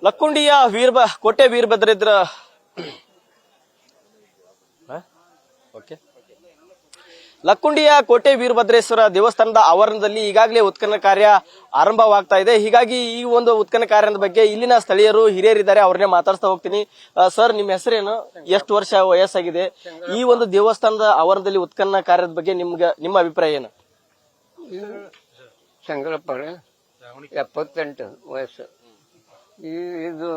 ಲಕ್ಕುಂಡಿಯ ಕೋಟೆ ವೀರಭದ್ರೇಂದ್ರ ಲಕ್ಕುಂಡಿಯ ಕೋಟೆ ವೀರಭದ್ರೇಶ್ವರ ದೇವಸ್ಥಾನದ ಆವರಣದಲ್ಲಿ ಈಗಾಗಲೇ ಉತ್ಖನನ ಕಾರ್ಯ ಆರಂಭವಾಗ್ತಾ ಇದೆ. ಹೀಗಾಗಿ ಈ ಒಂದು ಉತ್ಖನನ ಕಾರ್ಯದ ಬಗ್ಗೆ ಇಲ್ಲಿನ ಸ್ಥಳೀಯರು ಹಿರಿಯರಿದ್ದಾರೆ, ಅವ್ರನ್ನೇ ಮಾತಾಡ್ತಾ ಹೋಗ್ತೀನಿ. ಸರ್, ನಿಮ್ಮ ಹೆಸರೇನು, ಎಷ್ಟು ವರ್ಷ ವಯಸ್ಸಾಗಿದೆ? ಈ ಒಂದು ದೇವಸ್ಥಾನದ ಆವರಣದಲ್ಲಿ ಉತ್ಖನನ ಕಾರ್ಯದ ಬಗ್ಗೆ ನಿಮ್ಮ ಅಭಿಪ್ರಾಯ ಏನು? ಶಂಕರಪ್ಪ 78 ವಯಸ್ಸು. ಇದು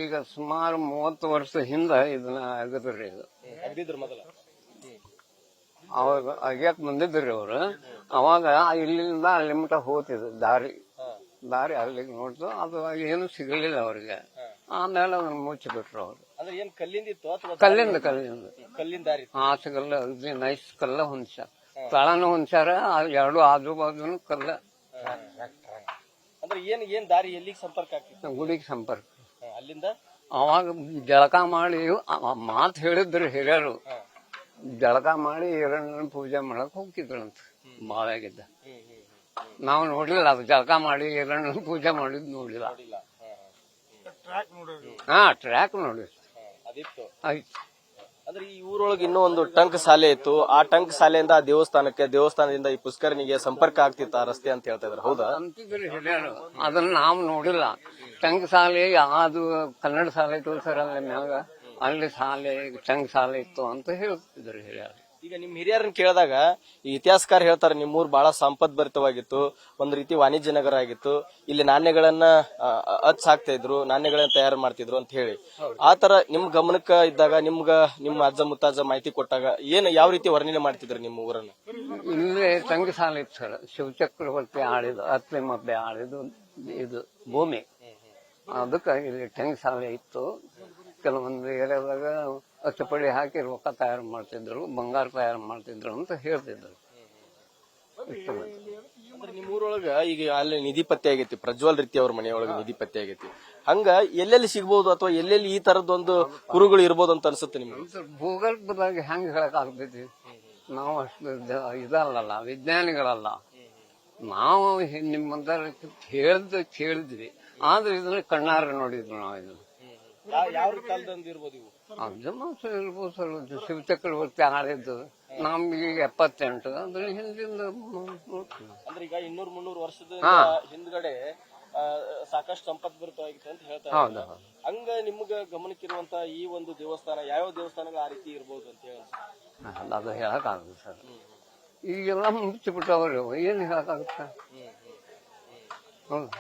ಈಗ ಸುಮಾರು 30 ವರ್ಷ ಹಿಂದ ಇದನ್ನ ಅಗದ್ರಿ. ಇದು ಅವಾಗ ಅಗ್ಯಾಕ್ ಬಂದಿದ್ರಿ ಅವ್ರು. ಅವಾಗ ಇಲ್ಲಿಂದ ಅಲ್ಲಿ ಮಟ್ಟ ಹೋಗ್ತಿದ್ರು ದಾರಿ ಅಲ್ಲಿಗೆ ನೋಡ್ತು. ಅದು ಏನು ಸಿಗಲಿಲ್ಲ ಅವ್ರಿಗೆ. ಆಮೇಲೆ ಅದನ್ನ ಮುಚ್ಚಿಬಿಟ್ರು ಅವ್ರು. ಕಲ್ಲಿಂದ ಸಿಗಲ್ಲ. ನೈಸ್ ಕಲ್ಲ ಹೊಂದ್ಸ್ಯಾರ, ತಳನು ಹೊಂದ್ಸ್ಯಾರ, ಎರಡು ಆಜು ಬಾಜುನು ಕಲ್ಲ. ಗುಡಿಗೆ ಸಂಪರ್ಕ. ಅಲ್ಲಿಂದ ಅವಾಗ ಜಳಕ ಮಾಡಿ ಮಾತು ಹೇಳಿದ್ರು ಹಿರಿಯರು. ಜಳಕ ಮಾಡಿ ಹಿರಣ್ಯನ ಪೂಜೆ ಮಾಡಕ್ ಹೋಗ್ತಿದ್ರಂತ ಬಾವ್ಯಾಗಿದ್ದ. ನಾವು ನೋಡ್ಲಿಲ್ಲ, ಅದು ಜಳಕ ಮಾಡಿ ಹಿರಣ್ಯನ ಪೂಜೆ ಮಾಡಿದ್ ನೋಡ್ಲಿಲ್ಲ. ಟ್ರ್ಯಾಕ್ ನೋಡಿ ಆಯ್ತು. ಅಂದ್ರೆ ಈ ಊರೊಳಗೆ ಇನ್ನೂ ಒಂದು ಟಂಕ್ ಶಾಲೆ ಇತ್ತು. ಆ ಟಂಕ್ ಶಾಲೆಯಿಂದ ದೇವಸ್ಥಾನದಿಂದ ಈ ಪುಷ್ಕರಣಿಗೆ ಸಂಪರ್ಕ ಆಗ್ತಿತ್ತು ಆ ರಸ್ತೆ ಅಂತ ಹೇಳ್ತಾ ಇದ್ರು. ಹೌದಾ? ಅಂತಿದ್ರು ಹಿರಿಯರು. ಅದನ್ನ ನಾವು ನೋಡಿಲ್ಲ. ಟಂಕ್ ಶಾಲೆ ಅದು ಕನ್ನಡ ಶಾಲೆ ಇತ್ತು ಸರ್, ಅಲ್ಲಿ ಮ್ಯಾಗ ಅಲ್ಲಿ ಶಾಲೆ ಟಂಕ್ ಶಾಲೆ ಇತ್ತು ಅಂತ ಹೇಳ್ತಿದ್ರು ಹಿರಿಯರು. ಈಗ ನಿಮ್ ಹಿರಿಯರನ್ನ ಕೇಳಿದಾಗ ಈ ಇತಿಹಾಸಕಾರ ಹೇಳ್ತಾರೆ, ನಿಮ್ಮೂರು ಬಹಳ ಸಂಪದ್ಭರಿತವಾಗಿತ್ತು, ಒಂದು ರೀತಿ ವಾಣಿಜ್ಯ ನಗರ ಆಗಿತ್ತು, ಇಲ್ಲಿ ನಾಣ್ಯಗಳನ್ನ ಹಾಕ್ತಾ ಇದ್ರು, ನಾಣ್ಯಗಳನ್ನ ತಯಾರು ಮಾಡ್ತಿದ್ರು ಅಂತ ಹೇಳಿ. ಆತರ ನಿಮ್ ಗಮನಕ್ಕ ಇದ್ದಾಗ ನಿಮ್ಮ ಅಜ್ಜ ಮುತ್ತಾಜ ಮಾಹಿತಿ ಕೊಟ್ಟಾಗ ಯಾವ ರೀತಿ ವರ್ಣನೆ ಮಾಡ್ತಿದ್ರು ನಿಮ್ಮ ಊರನ್ನ? ಇಲ್ಲಿ ಟಂಕ್ ಶಾಲೆ ಇತ್ತು ಸರ್. ಶಿವಚಕ್ರವರ್ತಿ ಆಳಿದ್ದು, ಅತ್ಲೆ ಮಬ್ಬೆ ಆಳಿದ್ದು ಇದು ಭೂಮಿ. ಅದಕ್ಕೆ ಇಲ್ಲಿ ಟಂಕ್ ಶಾಲೆ ಇತ್ತು. ಕೆಲವೊಂದು ಏರಿಯಾದಾಗ ಅಚ್ಚಪಡಿ ಹಾಕಿ ರೊಕ್ಕ ತಯಾರು ಮಾಡ್ತಿದ್ರು, ಬಂಗಾರ ತಯಾರು ಮಾಡ್ತಿದ್ರು ಅಂತ ಹೇಳ್ತಿದ್ರು. ನಿಮ್ಮೂರೊಳಗ ಈಗ ಅಲ್ಲಿ ನಿಧಿ ಪತ್ತೆ ಆಗೈತಿ, ಪ್ರಜ್ವಲ್ ರೀತಿ ಅವ್ರ ಮನೆಯೊಳಗೆ ನಿಧಿ ಪತ್ತೆ ಆಗೈತಿ. ಹಂಗ ಎಲ್ಲೆಲ್ಲಿ ಸಿಗ್ಬಹುದು ಅಥವಾ ಎಲ್ಲೆಲ್ಲಿ ಈ ತರದೊಂದು ಕುರುಗಳು ಇರ್ಬೋದು ಅಂತ ಅನ್ಸುತ್ತೆ ನಿಮ್ಗೆ? ಭೂಗರ್ಭದಾಗ ಹೆಂಗ್ ಹೇಳಕ್ ಆಗ್ತೈತಿ? ನಾವು ಅಷ್ಟು ಇದಲ್ಲ, ವಿಜ್ಞಾನಿಗಳಲ್ಲ. ನಾವು ನಿಮ್ಮಂತ ಕೇಳಿದ್ವಿ, ಆದ್ರೆ ಇದನ್ನ ಕಣ್ಣಾರ ನೋಡಿದ್ವಿ ನಾವು. ಇದನ್ನ ಯಾವ ಕಾಲದಿಂದ ಇರ್ಬೋದು ಇವು? ಇರ್ಬೋದು ಸರ್. ಶಿವಚಕ್ರವರ್ತಿ ಆಳಿದ್ದು ನಮ್ಗೆ 78. ಅಂದ್ರೆ ಹಿಂದಿಂದ ಅಂದ್ರೆ ಈಗ 200-300 ವರ್ಷದ ಹಿಂದ್ಗಡೆ ಸಾಕಷ್ಟು ಸಂಪದ್ಭರಿತವಾಗಿತ್ತು ಅಂತ ಹೇಳ್ತಾರೆ. ಹಂಗ ನಿಮ್ಗ ಗಮನಕ್ಕಿರುವಂತ ಈ ಒಂದು ದೇವಸ್ಥಾನ ಯಾವ ದೇವಸ್ಥಾನಗಳು ಆ ರೀತಿ ಇರ್ಬೋದು ಅಂತ ಹೇಳಿ ಅದು ಹೇಳಕ್ ಆಗುತ್ತೆ ಸರ್. ಈಗೆಲ್ಲ ಮುಚ್ಚಿಬಿಟ್ಟವ್ರು, ಏನ್ ಹೇಳಕ್ಕಾಗುತ್ತೆ? ಹೌದು.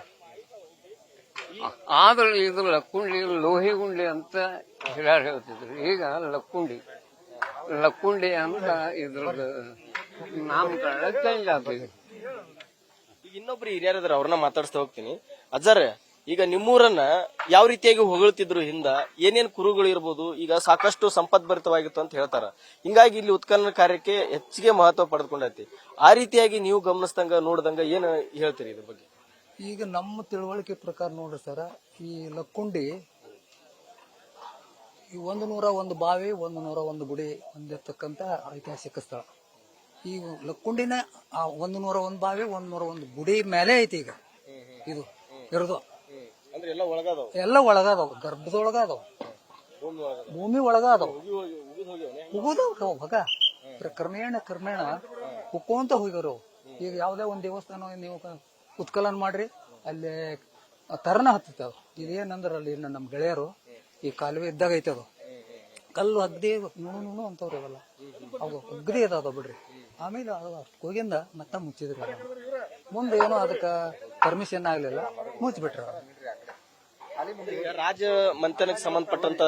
ಆದ್ರೆ ಇದು ಲಕ್ಕುಂಡಿ ಲೋಹಿಗುಂಡಿ ಅಂತ ಹಿರಿಯರು ಹೇಳ್ತಿದ್ರು. ಈಗ ಲಕ್ಕುಂಡಿ ಅಂತ ಇದ್ರದ್ದು ನಾಮಕರಣ ಚೇಂಜ್ ಆಗ್ತಿದೆ. ಈಗ ಇನ್ನೊಬ್ರು ಹಿರಿಯರಿದ್ರು, ಅವ್ರನ್ನ ಮಾತಾಡ್ಸ್ತಾ ಹೋಗ್ತೀನಿ. ಅಜ್ಜಾರ, ಈಗ ನಿಮ್ಮೂರನ್ನ ಯಾವ ರೀತಿಯಾಗಿ ಹೊಗಳ್ತಿದ್ರು ಹಿಂದ? ಏನೇನ್ ಕುರುಗಳು ಇರ್ಬೋದು? ಈಗ ಸಾಕಷ್ಟು ಸಂಪದ್ಭರಿತವಾಗಿತ್ತು ಅಂತ ಹೇಳ್ತಾರ. ಹಿಂಗಾಗಿ ಇಲ್ಲಿ ಉತ್ಖನನ ಕಾರ್ಯಕ್ಕೆ ಹೆಚ್ಚಿಗೆ ಮಹತ್ವ ಪಡೆದುಕೊಂಡೈತಿ. ಆ ರೀತಿಯಾಗಿ ನೀವು ಗಮನಿಸ್ದಂಗ ನೋಡ್ದಂಗ ಏನ್ ಹೇಳ್ತೀರಿ ಇದ್ರ ಬಗ್ಗೆ? ಈಗ ನಮ್ಮ ತಿಳುವಳಿಕೆ ಪ್ರಕಾರ ನೋಡ್ರಿ ಸರ, ಈ ಲಕ್ಕುಂಡಿ ಈ 101 ಬಾವಿ, 101 ಗುಡಿ ಹೊಂದಿರ್ತಕ್ಕಂತ ಐತಿಹಾಸಿಕ ಸ್ಥಳ. ಈ ಲಕ್ಕುಂಡಿನ 101 ಬಾವಿ, 101 ಗುಡಿ ಮೇಲೆ ಐತಿ. ಈಗ ಇದು ಇರೋದು ಎಲ್ಲ ಒಳಗಾದವ್, ಗರ್ಭದೊಳಗಾದವ್, ಭೂಮಿ ಒಳಗಾದವ್, ಉಗುದವ್ ಮಗ. ಕ್ರಮೇಣ ಹುಕ್ಕೊಂತ ಹೋಗ್ಯಾರ. ಈಗ ಯಾವ್ದೇ ಒಂದ್ ದೇವಸ್ಥಾನ ನೀವು ಉತ್ಖನನ ಮಾಡ್ರಿ, ಅಲ್ಲಿ ತರನ ಹತ್ತತಾವ. ಇದೇನಂದ್ರ ಅಲ್ಲಿ ನಮ್ ಗೆಳೆಯರು ಈ ಕಾಲುವೆ ಇದ್ದಾಗ ಐತೆ, ಅದು ಕಲ್ಲು ಅಗ್ದಿ ನುಣು ಅಂತವ್ರಿ. ಅವೆಲ್ಲ ಅವು ಅಗ್ದಿ ಅದಾವ ಬಿಡ್ರಿ. ಆಮೇಲೆ ಹೋಗಿಂದ ಮತ್ತ ಮುಚ್ಚಿದ್ರಿ. ಮುಂದೆ ಏನೋ ಅದಕ್ಕ ಪರ್ಮಿಷನ್ ಆಗ್ಲಿಲ್ಲ, ಮುಚ್ಚಿಬಿಟ್ರ. ರಾಜ ಮಂಥನಕ್ಕೆ ಸಂಬಂಧಪಟ್ಟಂತ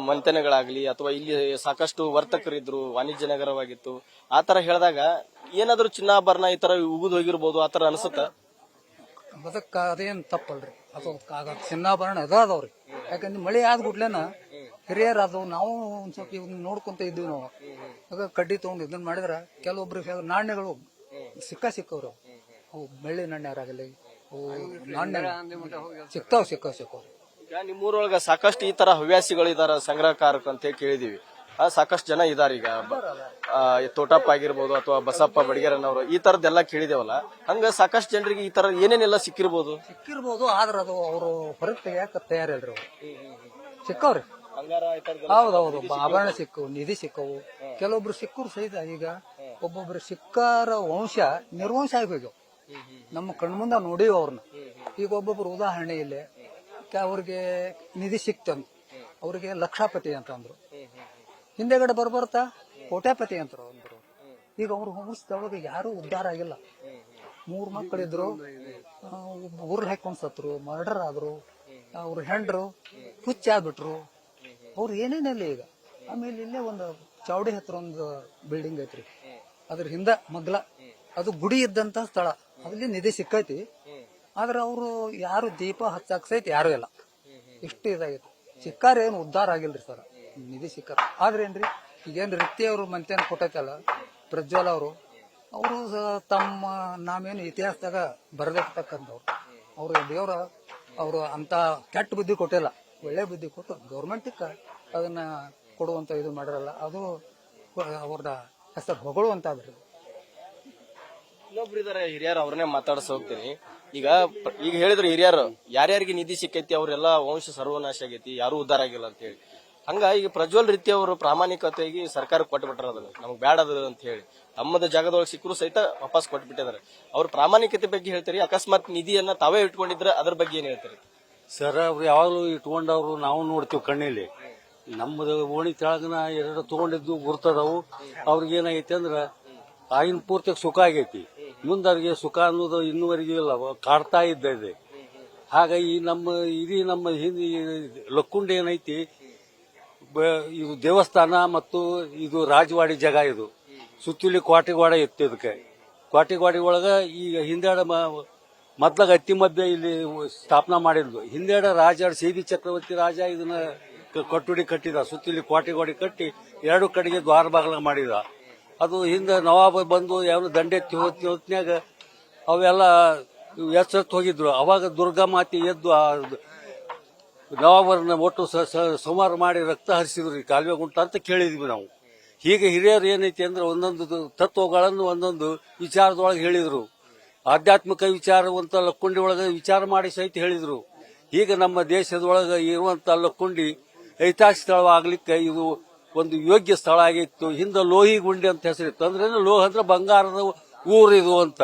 ಮಂಥನಗಳಾಗ್ಲಿ ಅಥವಾ ಇಲ್ಲಿ ಸಾಕಷ್ಟು ವರ್ತಕರಿದ್ರು, ವಾಣಿಜ್ಯ ನಗರವಾಗಿತ್ತು, ಆತರ ಹೇಳಿದಾಗ ಏನಾದ್ರು ಚಿನ್ನಾಭರಣ ಈ ತರ ಉಗಿದು ಹೋಗಿರ್ಬೋದು, ಆತರ ಅನ್ಸುತ್ತ? ಅದಕ್ಕ ಅದೇನ್ ತಪ್ಪಲ್ರಿ. ಅದು ಚಿನ್ನಾಭರಣ ಅದಾವ್ರಿ. ಯಾಕಂದ್ರೆ ಮಳೆ ಆದ ಗುಡ್ಲೇನ ಹಿರಿಯರ್ ಅದು ನಾವು ಒಂದ್ ಸ್ವಲ್ಪ ನೋಡ್ಕೊಂತ ಇದ್ವಿ ನಾವು. ಆಗ ಕಡ್ಡಿ ತಗೊಂಡು ಇದನ್ನ ಮಾಡಿದ್ರ ಕೆಲವೊಬ್ರು ನಾಣ್ಯಗಳು ಸಿಕ್ಕವ್ರು. ಅವು ಬೆಳ್ಳಿ ನಾಣ್ಯರಾಗಲಿ, ನಾಣ್ಯ ಸಿಕ್ಕಾವ್. ಈಗ ನಿಮ್ಮೂರೊಳಗ ಸಾಕಷ್ಟು ಈ ತರ ಹವ್ಯಾಸಿಗಳು ಇದಾರ, ಸಂಗ್ರಹಕಾರಕ ಅಂತ ಹೇಳಿ ಕೇಳಿದೀವಿ. ಸಾಕಷ್ಟು ಜನ ಇದಾರ ಈಗ ತೋಟಪ್ಪ ಆಗಿರ್ಬೋದು ಅಥವಾ ಬಸಪ್ಪ ಬಡಿಗೆರನ್ನವರು ಈ ತರದ್ದೆಲ್ಲ ಕೇಳಿದೇವಲ್ಲ, ಹಂಗ ಸಾಕಷ್ಟು ಜನರಿಗೆ ಈ ತರ ಏನೇನೆಲ್ಲ ಸಿಕ್ಕಿರ್ಬೋದು. ಆದ್ರ ಅದು ಅವರು ಹೊರಗೆ ತೆಗಿಯಾಕ ತಯಾರಿಲ್ರಿ ಅವ್ರು. ಸಿಕ್ಕವ್ರಿ, ಹೌದೌದು, ಆಭರಣ ಸಿಕ್ಕವು, ನಿಧಿ ಸಿಕ್ಕವು. ಕೆಲವೊಬ್ರು ಸಿಕ್ಕರು ಸಹಿತ ಈಗ ಒಬ್ಬೊಬ್ರು ಸಿಕ್ಕಾರ ವಂಶ ನಿರ್ವಂಶ ಆಗಿ ಹೋಗ್ಯವು. ನಮ್ಮ ಕಣ್ಮುಂದ ನೋಡಿವಿ ಅವ್ರನ್ನ. ಈಗ ಒಬ್ಬೊಬ್ರು ಉದಾಹರಣೆ ಇಲ್ಲೇ ಅವ್ರಿಗೆ ನಿಧಿ ಸಿಕ್ತಂದ್ ಅವ್ರಿಗೆ ಲಕ್ಷಾಪತಿ ಅಂತ ಅಂದ್ರು, ಹಿಂದೆಗಡೆ ಬರ್ಬರ್ತಾ ಕೋಟ್ಯಾಪತಿ ಅಂತ ಅಂದ್ರು. ಈಗ ಅವ್ರ ವಂಶದೊಳಗೆ ಯಾರು ಉದ್ಧಾರ ಆಗಿಲ್ಲ. 3 ಮಕ್ಕಳಿದ್ರು, ಉರ್ಲ್ ಹಾಕೊಂಡ್ ಸತ್ರು, ಮರ್ಡರ್ ಆದ್ರು, ಅವ್ರ ಹೆಂಡ್ರು ಹುಚ್ಚಾಗ್ಬಿಟ್ರು. ಅವ್ರು ಏನೇನಿಲ್ಲ ಈಗ. ಆಮೇಲೆ ಇಲ್ಲೇ ಒಂದು ಚಾವಡಿ ಹತ್ರ ಒಂದು ಬಿಲ್ಡಿಂಗ್ ಐತ್ರಿ, ಅದ್ರ ಹಿಂದ ಮಗ್ಲ, ಅದು ಗುಡಿ ಇದ್ದಂತ ಸ್ಥಳ. ಅಲ್ಲಿ ನಿಧಿ ಸಿಕ್ಕೈತಿ, ಆದ್ರೆ ಅವರು ಯಾರು ದೀಪ ಹಚ್ಚಾಕ್ ಸಹಿತ ಯಾರು ಇಲ್ಲ. ಇಷ್ಟು ಇದಾಗೈತಿ. ಸಿಕ್ಕಾರ ಏನು ಉದ್ಧಾರ ಆಗಿಲ್ರಿ ಸರ್, ನಿಧಿ ಸಿಕ್ಕಾರ. ಆದ್ರೆ ಏನ್ರಿ ಈಗೇನ್ ರೀತಿ ಅವ್ರು ಮಂತ್ಯಾನ ಕೊಟ್ಟೈತಲ್ಲ ಪ್ರಜ್ವಲ್ ಅವರು ತಮ್ಮ ನಾವೇನು ಇತಿಹಾಸದಾಗ ಬರದಿರ್ತಕ್ಕಂಥವ್ರು. ಅವ್ರ ದೇವ್ರ ಅವರು ಅಂತ ಕೆಟ್ಟ ಬುದ್ಧಿ ಕೊಟ್ಟಿಲ್ಲ, ಒಳ್ಳೆ ಬುದ್ಧಿ ಕೊಟ್ಟು ಗೌರ್ಮೆಂಟಿಗೆ ಅದನ್ನ ಕೊಡುವಂತ ಇದು ಮಾಡಿರಲ್ಲ. ಅದು ಅವ್ರದ ಹೆಸರು ಹೊಗಳುವಂತಾದ್ರಿ. ಇನ್ನೊಬ್ರು ಇದಾರೆ ಹಿರಿಯರು, ಅವ್ರನ್ನೇ ಮಾತಾಡ್ಸ ಹೋಗ್ತೀನಿ. ಈಗ ಹೇಳಿದ್ರು ಹಿರಿಯರು ಯಾರ್ಯಾರಿಗೆ ನಿಧಿ ಸಿಕ್ಕೈತಿ ಅವರೆಲ್ಲ ವಂಶ ಸರ್ವನಾಶ ಆಗೈತಿ, ಯಾರು ಉದ್ಧಾರ ಆಗಿಲ್ಲ ಅಂತ ಹೇಳಿ. ಹಂಗ ಈಗ ಪ್ರಜ್ವಲ್ ರೀತಿ ಅವರು ಪ್ರಾಮಾಣಿಕತೆಗೆ ಸರ್ಕಾರ ಕೊಟ್ಬಿಟ್ರ, ಅದನ್ನ ನಮ್ಗೆ ಬ್ಯಾಡ ಅದ ಅಂತ ಹೇಳಿ ತಮ್ಮದ ಜಾಗದೊಳಗೆ ಸಿಕ್ಕರು ಸಹಿತ ವಾಪಸ್ ಕೊಟ್ಬಿಟ್ಟಿದ್ದಾರೆ. ಅವ್ರ ಪ್ರಾಮಾಣಿಕತೆ ಬಗ್ಗೆ ಹೇಳ್ತೀರಿ. ಅಕಸ್ಮಾತ್ ನಿಧಿಯನ್ನ ತಾವೇ ಇಟ್ಕೊಂಡಿದ್ರೆ ಅದ್ರ ಬಗ್ಗೆ ಏನ್ ಹೇಳ್ತೀರಿ? ಸರ್, ಅವ್ರು ಯಾವಾಗಲೂ ಇಟ್ಕೊಂಡವ್ರು ನಾವು ನೋಡ್ತೀವಿ ಕಣ್ಣಲ್ಲಿ. ನಮ್ಮದು ಓಣಿ ಕೆಳಗನ 2 ತಗೊಂಡಿದ್ದು ಗುರ್ತದವು. ಅವ್ರಿಗೇನಾಗೈತಿ ಅಂದ್ರ ಆಗಿನ ಪೂರ್ತಿ ಸುಖ ಆಗೈತಿ, ಮುಂದವ್ರಿಗೆ ಸುಖ ಅನ್ನೋದು ಇನ್ನುವರೆಗೂ ಇಲ್ಲ, ಕಾಡ್ತಾ ಇದ್ದ. ಹಾಗಾಗಿ ನಮ್ಮ ಹಿಂದಿ ಲಕ್ಕುಂಡಿ ಏನೈತಿ, ಇದು ದೇವಸ್ಥಾನ ಮತ್ತು ಇದು ರಾಜವಾಡಿ ಜಾಗ. ಇದು ಸುತ್ತಲಿ ಕ್ವಾಟಿವಾಡ ಇತ್ತು. ಇದಕ್ಕೆ ಕ್ವಾಟಿವಾಡಿ ಒಳಗ ಈಗ ಹಿಂದಾಡ ಮೊದ್ಲಾಗ ಅತ್ತಿ ಮಧ್ಯೆ ಇಲ್ಲಿ ಸ್ಥಾಪನಾ ಮಾಡಿದ್ಲು. ಹಿಂದೇಡ ರಾಜ ಸೇದಿ ಚಕ್ರವರ್ತಿ ರಾಜ ಇದನ್ನ ಕಟ್ಟುಡಿ ಕಟ್ಟಿದ, ಸುತ್ತಲಿ ಕ್ವಾಟಿಗೋಡಿ ಕಟ್ಟಿ 2 ಕಡೆಗೆ ದ್ವಾರ ಬಾಗಿಲ ಮಾಡಿದ. ಅದು ಹಿಂದೆ ನವಾಬ ಬಂದು ಯಾವ ದಂಡೆತ್ತಿ ಹೊತ್ನ್ಯಾಗ ಅವೆಲ್ಲ ಎಚ್ಚರತ್ ಹೋಗಿದ್ರು. ಅವಾಗ ದುರ್ಗಾ ಮಾತೆ ಎದ್ದು ನವಾಬರನ್ನ ಒಟ್ಟು ಸಂಹಾರ ಮಾಡಿ ರಕ್ತ ಹರಿಸಿದ್ರು ಈ ಕಾಲುವೆ ಗುಂಟ ಅಂತ ಕೇಳಿದ್ವಿ ನಾವು. ಹೀಗೆ ಹಿರಿಯರು ಏನೈತಿ ಅಂದ್ರೆ ಒಂದೊಂದು ತತ್ವಗಳನ್ನು ಒಂದೊಂದು ವಿಚಾರದೊಳಗೆ ಹೇಳಿದ್ರು. ಆಧ್ಯಾತ್ಮಿಕ ವಿಚಾರವಂತ ಲಕ್ಕುಂಡಿ ಒಳಗೆ ವಿಚಾರ ಮಾಡಿ ಸಹಿತ ಹೇಳಿದ್ರು. ಈಗ ನಮ್ಮ ದೇಶದೊಳಗೆ ಇರುವಂತ ಲಕ್ಕುಂಡಿ ಐತಿಹಾಸಿಕ ಸ್ಥಳವಾಗ್ಲಿಕ್ಕೆ ಇದು ಒಂದು ಯೋಗ್ಯ ಸ್ಥಳ ಆಗಿತ್ತು. ಹಿಂದೆ ಲೋಹಿ ಗುಂಡಿ ಅಂತ ಹೆಸರಿತ್ತು. ಅಂದ್ರೆ ಲೋಹ ಅಂದ್ರೆ ಬಂಗಾರದ ಊರು ಇದು ಅಂತ.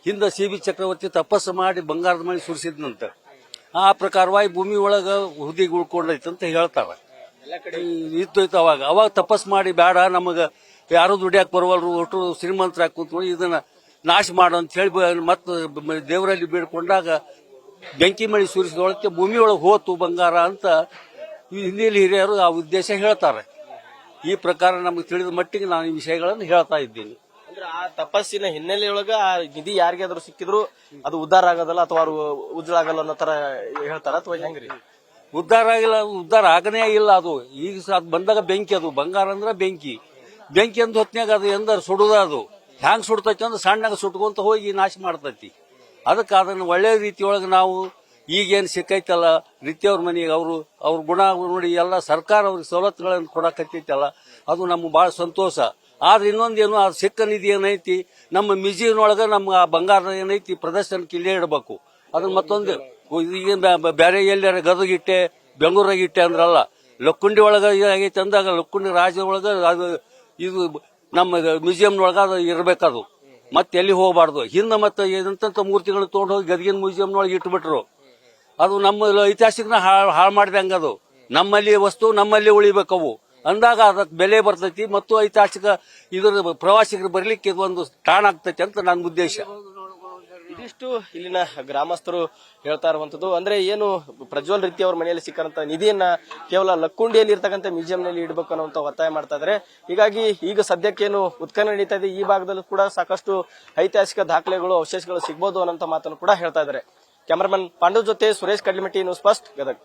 ಹಿಂದೆ ಸಿಬಿ ಚಕ್ರವರ್ತಿ ತಪಸ್ಸು ಮಾಡಿ ಬಂಗಾರದ ಮಣಿ ಸುರಿಸಿದ್ನಂತ. ಆ ಪ್ರಕಾರವಾಗಿ ಭೂಮಿ ಒಳಗ ಹುದಿಗೆ ಉಳ್ಕೊಂಡೈತಂತ ಹೇಳ್ತಾರ. ಇತ್ತು ಅವಾಗ ತಪಸ್ ಮಾಡಿ ಬೇಡ ನಮಗ ಯಾರು ದುಡಿಯಾಕ ಬರುವಲ್ರು, ಒಟ್ಟು ಶ್ರೀಮಂತರಾಗಿ ಕೂತ್ಕೊಂಡು ಇದನ್ನ ನಾಶ ಮಾಡು ಅಂತ ಹೇಳಿ ಮತ್ತೆ ದೇವರಲ್ಲಿ ಬೇಡ್ಕೊಂಡಾಗ ಬೆಂಕಿ ಮಳಿ ಸುರಿಸಿದೊಳಕ್ಕೆ ಭೂಮಿ ಒಳಗೆ ಹೋತು ಬಂಗಾರ ಅಂತ ಹಿಂದಿಯಲ್ಲಿ ಹಿರಿಯರು ಆ ಉದ್ದೇಶ ಹೇಳ್ತಾರೆ. ಈ ಪ್ರಕಾರ ನಮಗೆ ತಿಳಿದ ಮಟ್ಟಿಗೆ ನಾನು ಈ ವಿಷಯಗಳನ್ನು ಹೇಳ್ತಾ ಇದ್ದೀನಿ. ಅಂದ್ರೆ ಆ ತಪಸ್ಸಿನ ಹಿನ್ನೆಲೆಯೊಳಗ ಆ ನಿಧಿ ಯಾರಿಗಾದ್ರೂ ಸಿಕ್ಕಿದ್ರು ಅದು ಉದ್ಧಾರ ಆಗೋದಲ್ಲ ಅಥವಾ ಅವ್ರು ಉಜ್ಜಳ ಆಗಲ್ಲ ಅನ್ನೋ ತರ ಹೇಳ್ತಾರ ಅಥವಾ ಹೆಂಗ್ರಿ? ಉದ್ಧಾರ ಆಗಿಲ್ಲ, ಉದ್ಧಾರ ಆಗನೇ ಇಲ್ಲ. ಅದು ಈಗ ಅದು ಬಂದಾಗ ಬೆಂಕಿ, ಅದು ಬಂಗಾರ ಅಂದ್ರೆ ಬೆಂಕಿ ಅಂದ್ ಹೊತ್ನ್ಯಾಗ ಅದು ಎಂದಾರ ಸುಡುದ, ಅದು ಹ್ಯಾಂಗ್ ಸುಡ್ತೈತಿ ಅಂದ್ರೆ ಸಣ್ಣಾಗ ಸುಟ್ಕೊಂತ ಹೋಗಿ ನಾಶ ಮಾಡ್ತೈತಿ. ಅದಕ್ಕೆ ಅದನ್ನ ಒಳ್ಳೆ ರೀತಿಯೊಳಗೆ ನಾವು ಈಗೇನು ಸಿಕ್ಕೈತಲ್ಲ ರೀತಿಯವ್ರ ಮನೆಗೆ ಅವ್ರ ಗುಣ ನೋಡಿ ಎಲ್ಲ ಸರ್ಕಾರ ಅವ್ರಿಗೆ ಸವಲತ್ತುಗಳನ್ನು ಕೊಡಕತ್ತೈತಲ್ಲ, ಅದು ನಮ್ಗೆ ಬಹಳ ಸಂತೋಷ. ಆದ್ರೆ ಇನ್ನೊಂದೇನು, ಅದು ಸಿಕ್ಕ ನಿಧಿ ಏನೈತಿ ನಮ್ಮ ಮ್ಯೂಸಿಯಂನೊಳಗ ನಮ್ಮ ಆ ಬಂಗಾರ ಏನೈತಿ ಪ್ರದರ್ಶನಕ್ಕೆ ಇಲ್ಲೇ ಇಡಬೇಕು. ಅದನ್ನ ಮತ್ತೊಂದು ಈಗ ಬೇರೆ ಎಲ್ಲಾರ ಗದಗಿಟ್ಟೆ ಬೆಂಗಳೂರಾಗಿಟ್ಟೆ ಅಂದ್ರಲ್ಲ, ಲಕ್ಕುಂಡಿ ಒಳಗ ಆಗೈತಿ ಅಂದಾಗ ಲಕ್ಕುಂಡಿ ರಾಜ್ಯ ಒಳಗ ಅದು ಇದು ನಮ್ಮ ಮ್ಯೂಸಿಯಂನೊಳಗ ಅದು ಇರ್ಬೇಕದು, ಮತ್ತೆ ಎಲ್ಲಿ ಹೋಗಬಾರ್ದು. ಹಿಂದೆ ಮತ್ತೆ ಎಂತ ಮೂರ್ತಿಗಳು ತಗೊಂಡು ಹೋಗಿ ಗದಗಿನ ಮ್ಯೂಸಿಯಂನೊಳಗೆ ಇಟ್ಬಿಟ್ರು. ಅದು ನಮ್ಮ ಐತಿಹಾಸಿಕನ ಹಾಳು ಮಾಡಿದಂಗ. ಅದು ನಮ್ಮಲ್ಲಿ ವಸ್ತು ನಮ್ಮಲ್ಲಿ ಉಳಿಬೇಕವು ಅಂದಾಗ ಅದಕ್ಕೆ ಬೆಲೆ ಬರ್ತೈತಿ ಮತ್ತು ಐತಿಹಾಸಿಕ ಇದರ ಪ್ರವಾಸಿಗರು ಬರ್ಲಿಕ್ಕೆ ಇದೊಂದು ತಾಣ ಆಗ್ತೈತಿ ಅಂತ ನನ್ನ ಉದ್ದೇಶ. ಇದಿಷ್ಟು ಇಲ್ಲಿನ ಗ್ರಾಮಸ್ಥರು ಹೇಳ್ತಾ ಇರುವಂತದ್ದು. ಅಂದ್ರೆ ಏನು ಪ್ರಜ್ವಲ್ ರೀತಿ ಅವ್ರ ಮನೆಯಲ್ಲಿ ಸಿಕ್ಕಂತ ನಿಧಿಯನ್ನ ಕೇವಲ ಲಕ್ಕುಂಡಿಯಲ್ಲಿ ಇರ್ತಕ್ಕಂಥ ಮ್ಯೂಸಿಯಂನಲ್ಲಿ ಇಡಬೇಕು ಅನ್ನುವಂತ ಒತ್ತಾಯ ಮಾಡ್ತಾ ಇದ್ದಾರೆ. ಹೀಗಾಗಿ ಈಗ ಸದ್ಯಕ್ಕೇನು ಉತ್ಖನನ ನಡೀತಾ ಇದೆ, ಈ ಭಾಗದಲ್ಲೂ ಕೂಡ ಸಾಕಷ್ಟು ಐತಿಹಾಸಿಕ ದಾಖಲೆಗಳು ಅವಶೇಷಗಳು ಸಿಗಬಹುದು ಅನ್ನೋ ಮಾತನ್ನು ಕೂಡ ಹೇಳ್ತಾ ಇದ್ದಾರೆ. ಕ್ಯಾಮರಾಮನ್ ಪಾಂಡು ಜೊತೆ ಸುರೇಶ್ ಕಡ್ಲಿಮಟ್ಟಿ, ನ್ಯೂಸ್ ಫಸ್ಟ್, ಗದಗ.